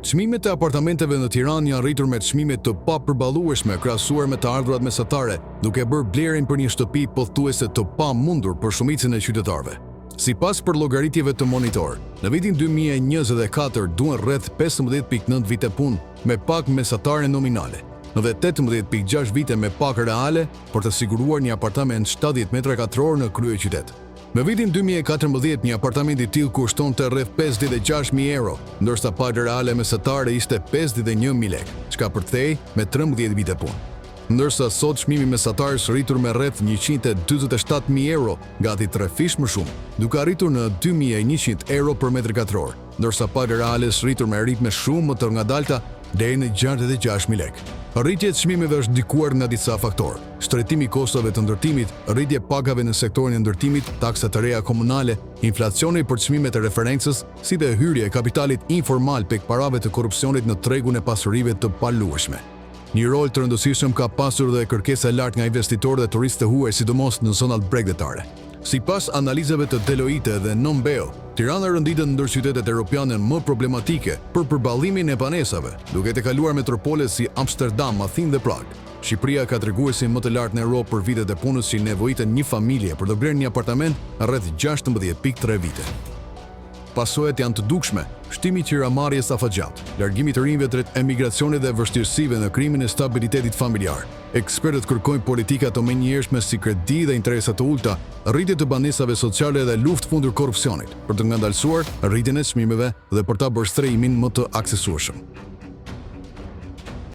Çmimet e apartamenteve në Tiranë janë rritur me çmime të papërballueshme krahasuar me të ardhurat mesatare, duke bërë blerjen për një shtëpi pothuajse të pamundur për shumicën e qytetarëve. Sipas llogaritjeve të Monitor, në vitin 2024 duhen rreth 15.9 vite punë me pak mesatare nominale, dhe 18.6 vite me pak reale për të siguruar një apartament 70 metra katror në kryeqytet. Në vitin 2014, një apartament i tillë kushtonte rreth 56.000 euro, ndërsa paka reale mesatare ishte 51.000 lekë, çka përkthej me 13 vite punë. Ndërsa sot çmimi mesatar është rritur me rreth 147.000 euro, gati 3 fish më shumë, duke arritur në 2.100 euro për metër katror, ndërsa paka reale është rritur me ritme shumë më të ngadalta deri në 66.000 lekë. Rritja e çmimeve është ndikuar nga disa faktorë: shtrejtimi i kostove të ndërtimit, rritje pakave në sektorin e ndërtimit, taksa të reja komunale, inflacioni për çmimet e referencës, si dhe hyrja e kapitalit informal pek parave të korrupsionit në tregun e pasurive të paluajshme. Një rol të rëndësishëm ka pasur dhe kërkesa e lartë nga investitorë dhe turistë të huaj, sidomos në zonat bregdetare. Sipas analizave të Deloitte dhe Numbeo, Tirana rënditet ndër qytetet europiane më problematike për përballimin e banesave, duke të kaluar metropole si Amsterdam, Athinë dhe Prag. Shqipëria ka treguesin më të lartë në Europë për vitet e punës që nevojiten një familje për të blerë një apartament rreth 16.3 vite. Pasojat janë të dukshme: shtimi i qiramarrjes afatgjat, largimi të rinjve drejt emigracionit dhe vështirësive në krimin e stabilitetit familjar. Ekspertët kërkojnë politika të menjëhershme si kredi dhe interesa të ulta, rritje të banesave sociale dhe luftë kundër korrupsionit, për të ngandalsuar rritjen e çmimeve dhe për ta bërë strehimin më të aksesueshëm.